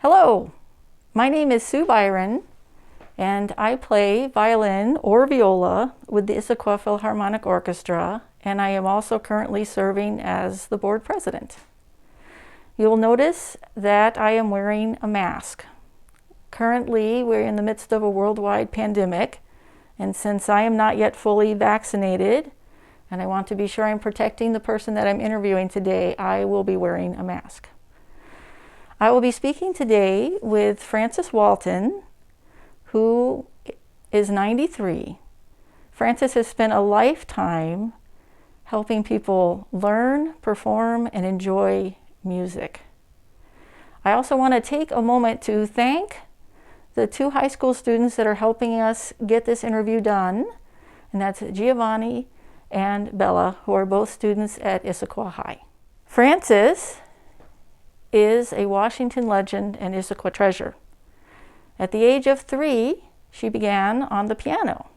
Hello, my name is Sue Byron, and I play violin or viola with the Issaquah Philharmonic Orchestra, and I am also currently serving as the board president. You'll notice that I am wearing a mask. Currently, we're in the midst of a worldwide pandemic, and since I am not yet fully vaccinated, and I want to be sure I'm protecting the person that I'm interviewing today, I will be wearing a mask. I will be speaking today with Frances Walton, who is 93. Frances has spent a lifetime helping people learn, perform, and enjoy music. I also want to take a moment to thank the two high school students that are helping us get this interview done, and that's Giovanni and Bella, who are both students at Issaquah High. Frances is a Washington legend and Issaquah treasure. At the age of 3, she began on the piano.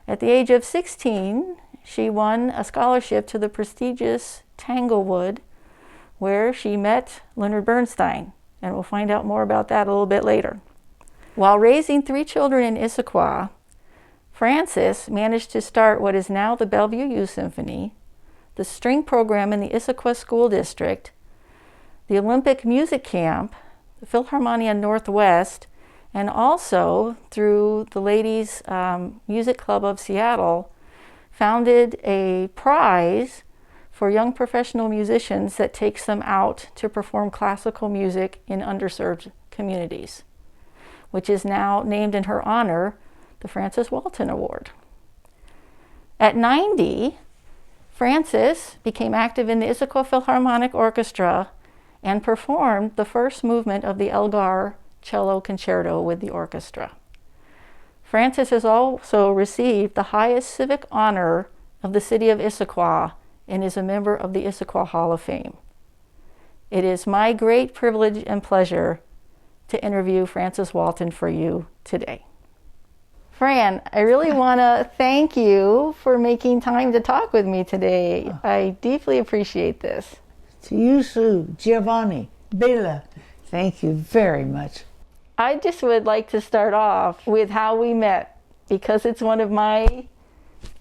At the age of 16, she won a scholarship to the prestigious Tanglewood, where she met Leonard Bernstein, and we'll find out more about that a little bit later. While raising 3 children in Issaquah, Frances managed to start what is now the Bellevue Youth Symphony, the string program in the Issaquah School District, the Olympic Music Camp, the Philharmonia Northwest, and also through the Ladies Music Club of Seattle, founded a prize for young professional musicians that takes them out to perform classical music in underserved communities, which is now named in her honor, the Frances Walton Award. At 90, Frances became active in the Issaquah Philharmonic Orchestra and performed the first movement of the Elgar Cello Concerto with the orchestra. Frances has also received the highest civic honor of the city of Issaquah and is a member of the Issaquah Hall of Fame. It is my great privilege and pleasure to interview Frances Walton for you today. Fran, I really want to thank you for making time to talk with me today. I deeply appreciate this. To you, Sue, Giovanni, Bella, thank you very much. I just would like to start off with how we met, because it's one of my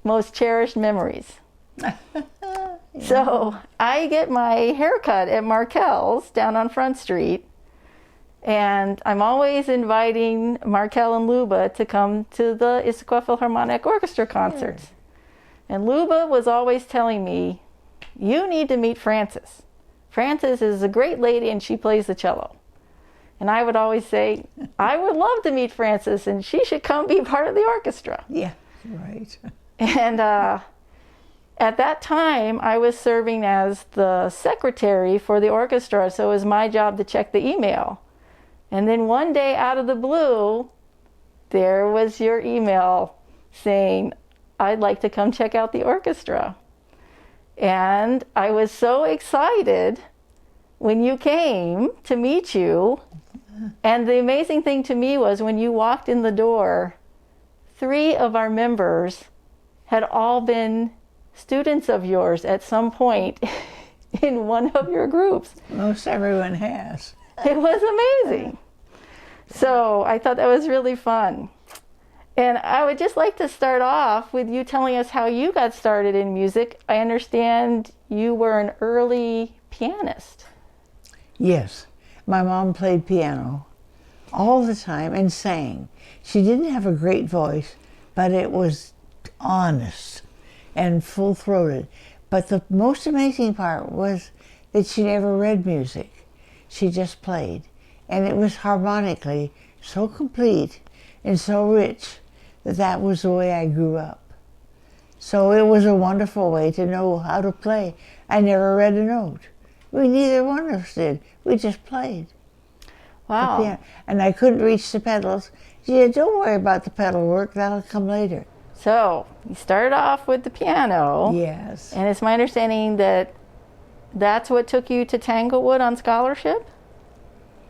most cherished memories. Yeah. So I get my haircut at Markel's down on Front Street, and I'm always inviting Markel and Luba to come to the Issaquah Philharmonic Orchestra concerts. Yeah. And Luba was always telling me, you need to meet Frances. Frances is a great lady and she plays the cello. And I would always say, I would love to meet Frances and she should come be part of the orchestra. Yeah, right. And at that time, I was serving as the secretary for the orchestra, so it was my job to check the email. And then one day out of the blue, there was your email saying, I'd like to come check out the orchestra. And I was so excited when you came to meet you. And the amazing thing to me was when you walked in the door, 3 of our members had all been students of yours at some point in one of your groups. Most everyone has. It was amazing. So I thought that was really fun. And I would just like to start off with you telling us how you got started in music. I understand you were an early pianist. Yes, my mom played piano all the time and sang. She didn't have a great voice, but it was honest and full-throated. But the most amazing part was that she never read music. She just played. And it was harmonically so complete and so rich that was the way I grew up. So it was a wonderful way to know how to play. I never read a note. Neither one of us did. We just played. Wow. And I couldn't reach the pedals. She said, don't worry about the pedal work, that'll come later. So you started off with the piano. Yes. And it's my understanding that that's what took you to Tanglewood on scholarship?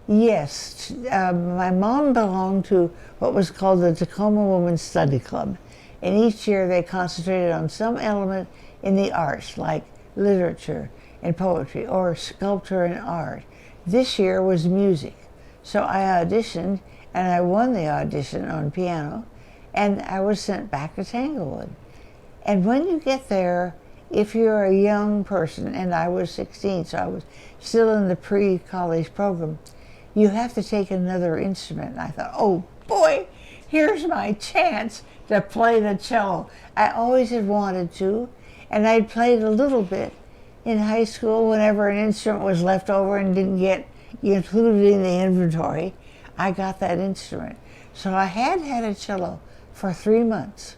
Yes, my mom belonged to what was called the Tacoma Women's Study Club. And each year they concentrated on some element in the arts, like literature and poetry, or sculpture and art. This year was music. So I auditioned, and I won the audition on piano, and I was sent back to Tanglewood. And when you get there, if you're a young person, and I was 16, so I was still in the pre-college program, you have to take another instrument. And I thought, oh boy, here's my chance to play the cello. I always had wanted to, and I'd played a little bit in high school whenever an instrument was left over and didn't get included in the inventory. I got that instrument. So I had had a cello for 3 months,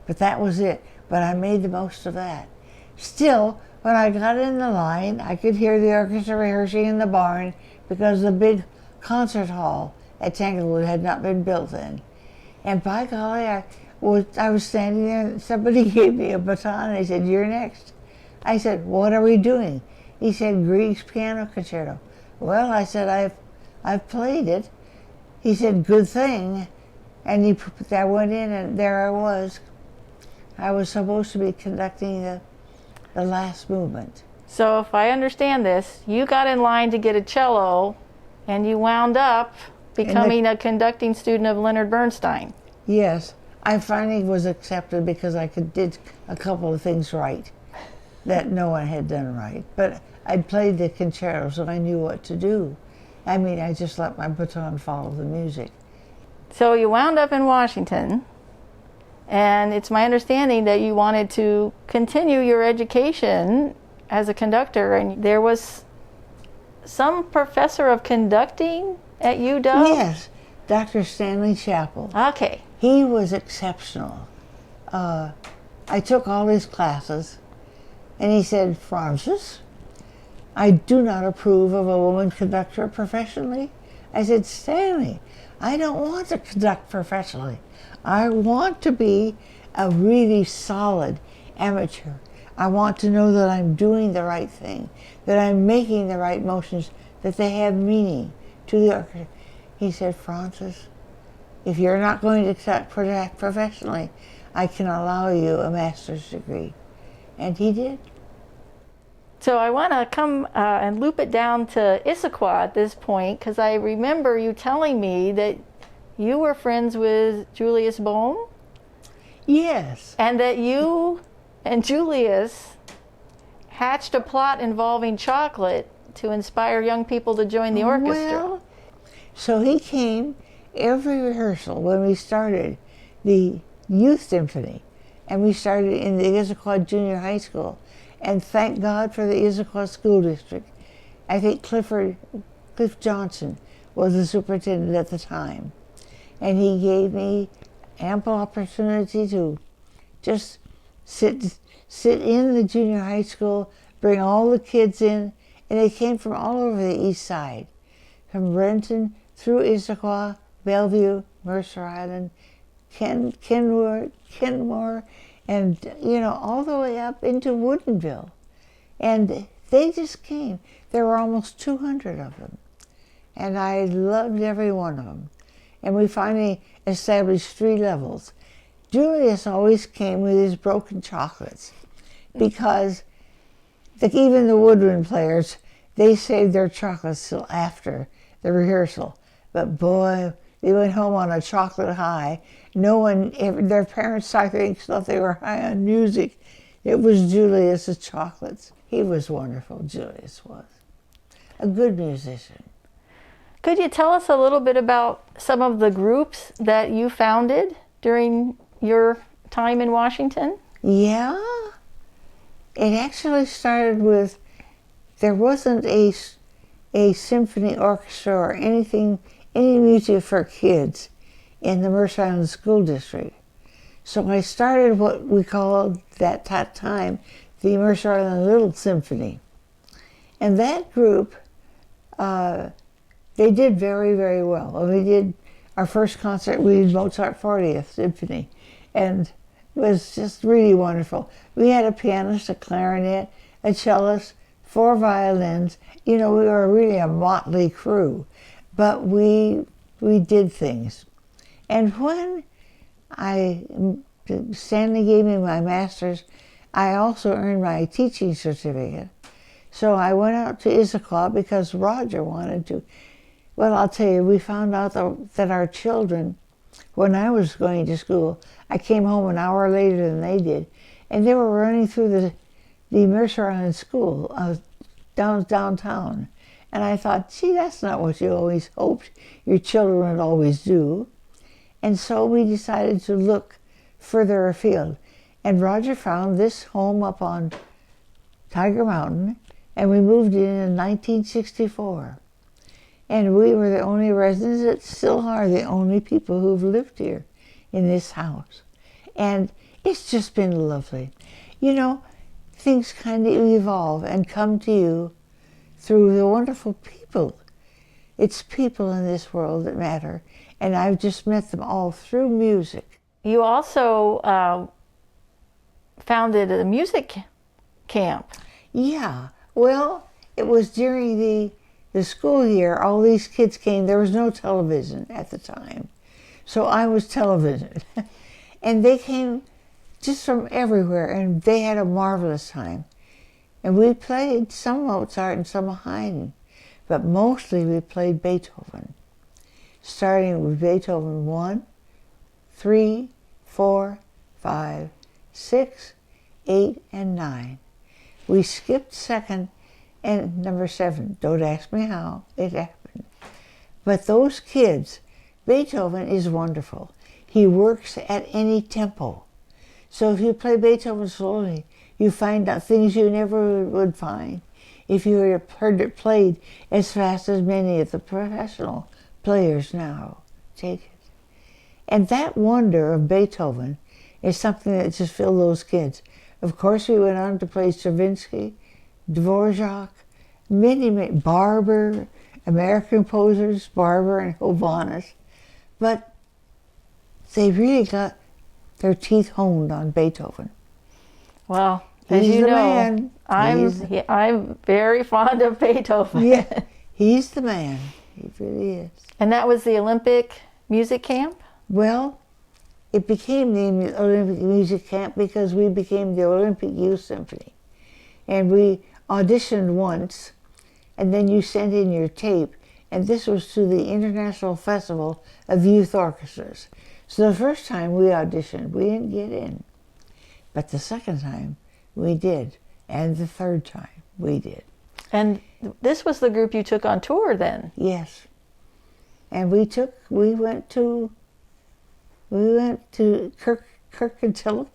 but that was it. But I made the most of that. Still, when I got in the line, I could hear the orchestra rehearsing in the barn because the big concert hall at Tanglewood had not been built then. And by golly, I was standing there and somebody gave me a baton and he said, "You're next." I said, "What are we doing?" He said, "Grieg's Piano Concerto." Well, I said, I've played it. He said, "Good thing." And I went in and there I was. I was supposed to be conducting the last movement. So if I understand this, you got in line to get a cello, and you wound up becoming a conducting student of Leonard Bernstein. Yes, I finally was accepted because I did a couple of things right that no one had done right. But I played the concerto, so I knew what to do. I mean, I just let my baton follow the music. So you wound up in Washington, and it's my understanding that you wanted to continue your education as a conductor, and there was some professor of conducting at UW? Yes, Dr. Stanley Chappell. Okay. He was exceptional. I took all his classes, and he said, "Frances, I do not approve of a woman conductor professionally." I said, "Stanley, I don't want to conduct professionally. I want to be a really solid amateur. I want to know that I'm doing the right thing, that I'm making the right motions, that they have meaning to the orchestra." He said, "Frances, if you're not going to conduct professionally, I can allow you a master's degree." And he did. So I want to come and loop it down to Issaquah at this point, because I remember you telling me that you were friends with Julius Bohm? Yes. And that you and Julius hatched a plot involving chocolate to inspire young people to join the orchestra. Well, so he came every rehearsal when we started the youth symphony, and we started in the Issaquah Junior High School. And thank God for the Issaquah School District. I think Cliff Johnson was the superintendent at the time. And he gave me ample opportunity to just sit in the junior high school, bring all the kids in, and they came from all over the east side, from Renton through Issaquah, Bellevue, Mercer Island, Kenmore, and all the way up into Woodinville. And they just came. There were almost 200 of them. And I loved every one of them. And we finally established 3 levels. Julius always came with his broken chocolates because even the woodwind players, they saved their chocolates till after the rehearsal. But boy, they went home on a chocolate high. Their parents, I think, thought they were high on music. It was Julius's chocolates. He was wonderful, Julius was. A good musician. Could you tell us a little bit about some of the groups that you founded during your time in Washington? Yeah. It actually started with, there wasn't a symphony orchestra or any music for kids in the Mercer Island School District. So I started what we called at that time the Mercer Island Little Symphony. And that group, they did very, very well. And we did our first concert, we did Mozart 40th Symphony, and it was just really wonderful. We had a pianist, a clarinet, a cellist, 4 violins. We were really a motley crew, but we did things. And when Stanley gave me my master's, I also earned my teaching certificate. So I went out to Issaquah because Roger wanted to Well, I'll tell you, we found out that our children, when I was going to school, I came home an hour later than they did, and they were running through the Mercer Island School downtown. And I thought, gee, that's not what you always hoped your children would always do. And so we decided to look further afield. And Roger found this home up on Tiger Mountain, and we moved in 1964. And we were the only residents, that still are the only people who've lived here in this house. And it's just been lovely. You know, things kind of evolve and come to you through the wonderful people. It's people in this world that matter. And I've just met them all through music. You also founded a music camp. Yeah, well, it was during the school year. All these kids came. There was no television at the time. So I was television. And they came just from everywhere, and they had a marvelous time. And we played some Mozart and some Haydn, but mostly we played Beethoven, starting with Beethoven 1, 3, 4, 5, 6, 8, and 9. We skipped second and number 7. Don't ask me how, it happened. But those kids, Beethoven is wonderful. He works at any tempo. So if you play Beethoven slowly, you find out things you never would find if you had heard it played as fast as many of the professional players now take it. And that wonder of Beethoven is something that just filled those kids. Of course, we went on to play Stravinsky, Dvorak, many, Barber, American composers, Barber and Hovanes. But they really got their teeth honed on Beethoven. Well, as He's you the know, man. I'm very fond of Beethoven. Yeah, he's the man. He really is. And that was the Olympic music camp? Well, it became the Olympic Music Camp because we became the Olympic Youth Symphony. And we auditioned once, and then you sent in your tape, and this was to the International Festival of Youth Orchestras. So the first time we auditioned, we didn't get in. But the second time, we did. And the third time, we did. And this was the group you took on tour then? Yes. And we went to Kirkintilloch,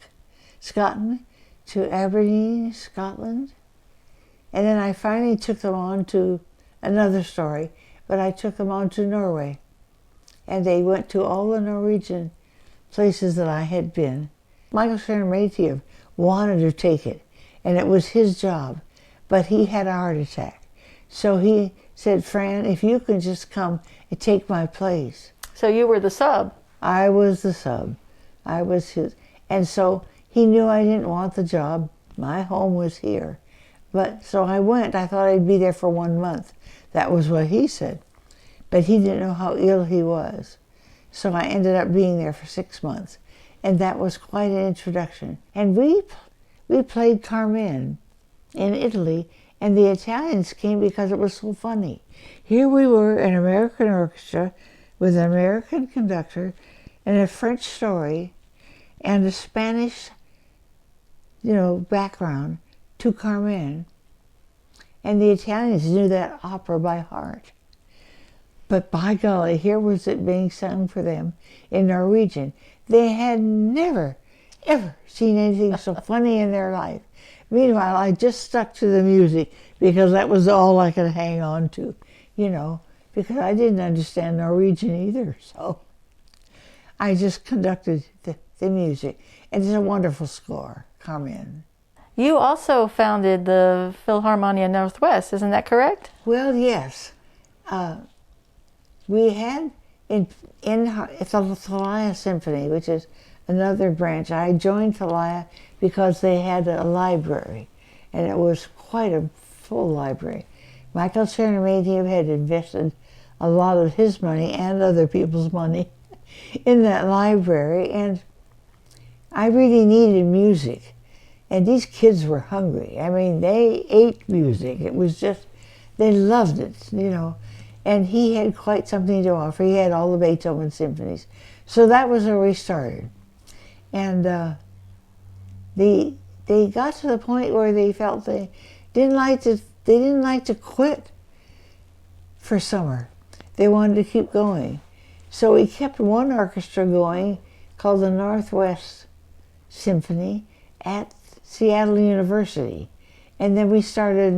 Scotland, to Aberdeen, Scotland. And then I finally took them on to another story, but I took them on to Norway. And they went to all the Norwegian places that I had been. Michael Sheremetyev wanted to take it, and it was his job, but he had a heart attack. So he said, Fran, if you can just come and take my place. So you were the sub? I was the sub. I was his. And so he knew I didn't want the job. My home was here. But so I went. I thought I'd be there for 1 month. That was what he said. But he didn't know how ill he was. So I ended up being there for 6 months. And that was quite an introduction. And we played Carmen in Italy, and the Italians came because it was so funny. Here we were, an American orchestra with an American conductor and a French story and a Spanish, background to Carmen. And the Italians knew that opera by heart. But by golly, here was it being sung for them in Norwegian. They had never, ever seen anything so funny in their life. Meanwhile, I just stuck to the music because that was all I could hang on to, because I didn't understand Norwegian either. So I just conducted the music. And it's a wonderful score, Carmen. You also founded the Philharmonia Northwest, isn't that correct? Well, yes. We had in the Thalia Symphony, which is another branch. I joined Thalia because they had a library, and it was quite a full library. Michael Sheremetyev had invested a lot of his money and other people's money in that library, and I really needed music. And these kids were hungry. I mean, they ate music. It was just, they loved it, And he had quite something to offer. He had all the Beethoven symphonies. So that was where we started. And they got to the point where they felt they didn't like to quit for summer. They wanted to keep going. So we kept one orchestra going called the Northwest Symphony at Seattle University. And then we started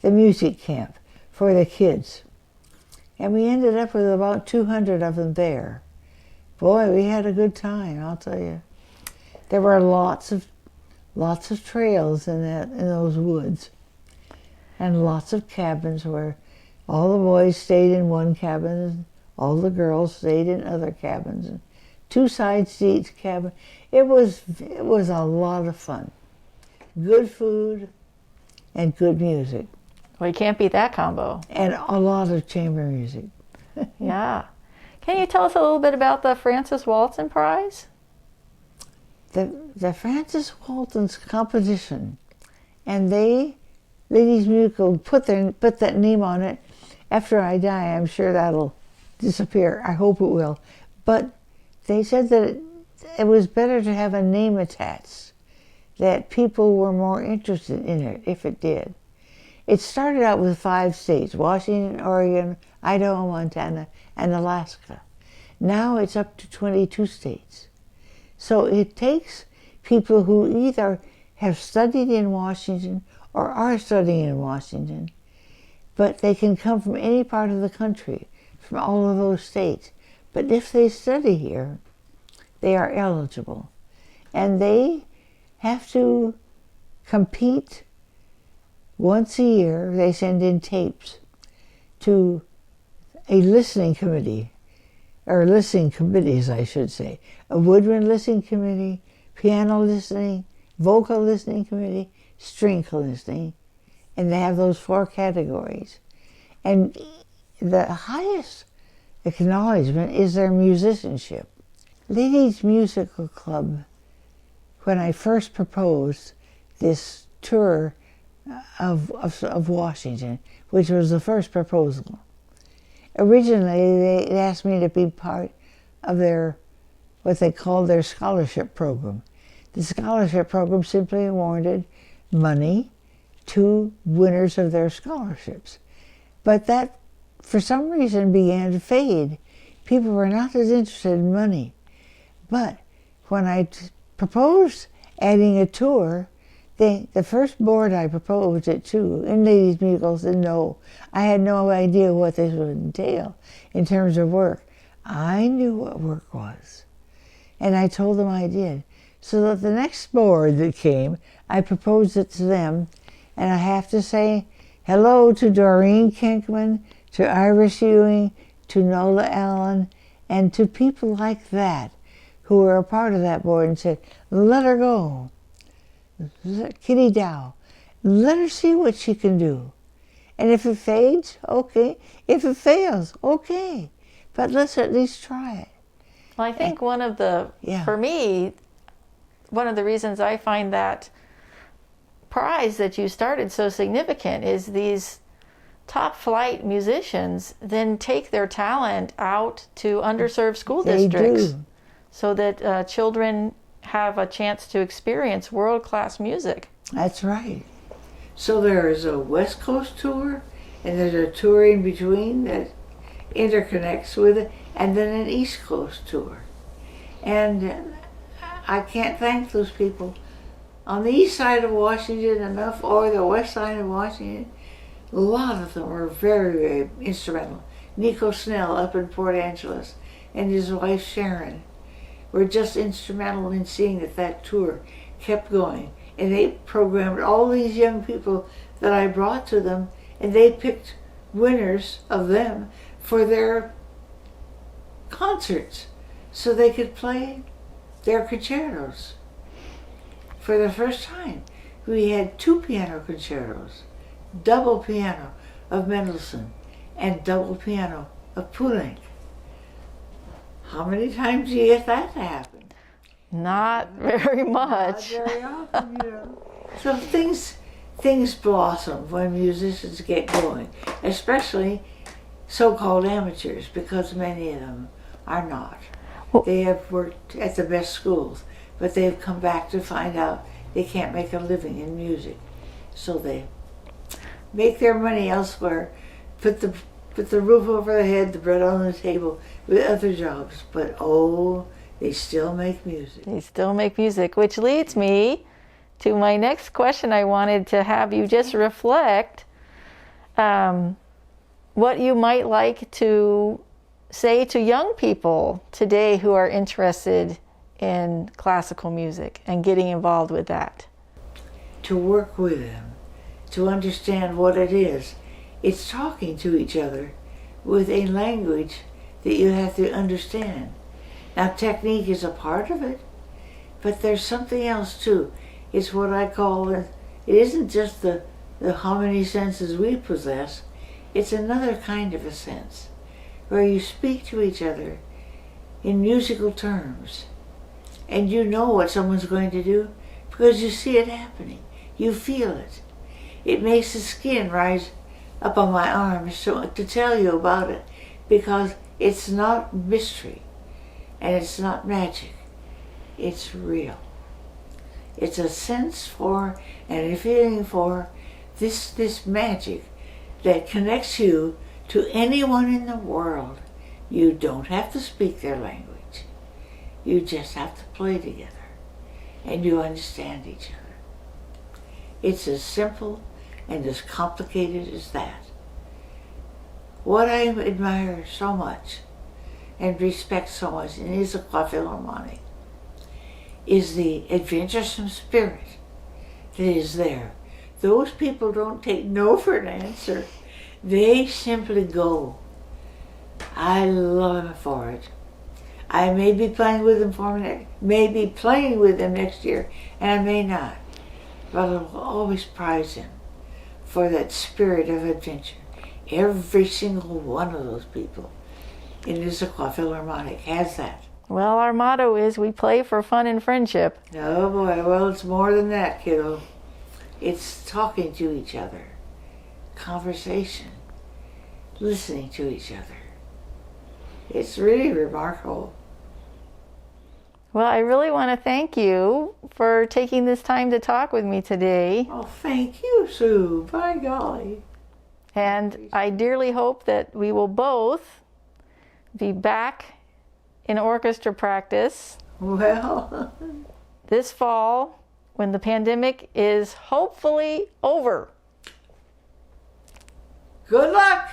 the music camp for the kids. And we ended up with about 200 of them there. Boy, we had a good time, I'll tell you. There were lots of trails in those woods, and lots of cabins where all the boys stayed in one cabin and all the girls stayed in other cabins, and two sides to each cabin. It was a lot of fun. Good food and good music. Well, you can't beat that combo. And a lot of chamber music. Yeah. Can you tell us a little bit about the Francis Walton Prize? The Francis Walton's competition, and Ladies Musical put that name on it. After I die, I'm sure that'll disappear. I hope it will. But they said that it was better to have a name attached, that people were more interested in it if it did. It started out with 5 states: Washington, Oregon, Idaho, Montana, and Alaska. Now it's up to 22 states. So it takes people who either have studied in Washington or are studying in Washington, but they can come from any part of the country, from all of those states. But if they study here, they are eligible. And they have to compete once a year. They send in tapes to a listening committee, or listening committees, I should say. A woodwind listening committee, piano listening, vocal listening committee, string listening, and they have those 4 categories. And the highest acknowledgement is their musicianship. Ladies Musical Club, when I first proposed this tour of Washington, which was the first proposal, originally they asked me to be part of what they called their scholarship program. The scholarship program simply awarded money to winners of their scholarships. But that, for some reason, began to fade. People were not as interested in money. But when I proposed adding a tour, the first board I proposed it to in Ladies Musical said no. I had no idea what this would entail in terms of work. I knew what work was, and I told them I did. So that the next board that came, I proposed it to them, and I have to say hello to Doreen Kinkman, to Iris Ewing, to Nola Allen, and to people like that who were a part of that board and said, let her go. Kitty Dow, let her see what she can do. And if it fades, okay. If it fails, okay. But let's at least try it. Well, I think for me, one of the reasons I find that prize that you started so significant is these top flight musicians then take their talent out to underserved school districts so that children have a chance to experience world-class music. That's right. So there is a West Coast tour, and there's a tour in between that interconnects with it, and then an East Coast tour. And I can't thank those people on the east side of Washington enough, or the west side of Washington. A lot of them were very, very instrumental. Nico Snell up in Port Angeles and his wife Sharon were just instrumental in seeing that tour kept going. And they programmed all these young people that I brought to them, and they picked winners of them for their concerts so they could play their concertos. For the first time, we had 2 piano concertos, double piano of Mendelssohn and double piano of Poulenc. How many times do you get that to happen? Not very much. Not very often, So things blossom when musicians get going, especially so-called amateurs, because many of them are not. Well- They have worked at the best schools, but they've come back to find out they can't make a living in music. So they make their money elsewhere, put the roof over their head, the bread on the table with other jobs. But oh, they still make music. They still make music, which leads me to my next question. I wanted to have you just reflect what you might like to say to young people today who are interested in classical music and getting involved with that. To work with them, to understand what it is. It's talking to each other with a language that you have to understand. Now, technique is a part of it, but there's something else too. It's what I call it isn't just the how many senses we possess, it's another kind of a sense, where you speak to each other in musical terms, and you know what someone's going to do because you see it happening. You feel it. It makes the skin rise up on my arms to tell you about it, because it's not mystery and it's not magic. It's real. It's a sense for and a feeling for this magic that connects you to anyone in the world. You don't have to speak their language. You just have to play together and you understand each other. It's as simple and as complicated as that. What I admire so much and respect so much in Issaquah Philharmonic is the adventuresome spirit that is there. Those people don't take no for an answer. They simply go. I love them for it. I may be playing with them next year, and I may not. But I will always prize them for that spirit of adventure. Every single one of those people in Issaquah Philharmonic has that. Well, our motto is we play for fun and friendship. Oh boy, well, it's more than that, kiddo. It's talking to each other, conversation, listening to each other. It's really remarkable. Well, I really want to thank you for taking this time to talk with me today. Oh, thank you, Sue. By golly. And I dearly hope that we will both be back in orchestra practice Well, this fall when the pandemic is hopefully over. good luck.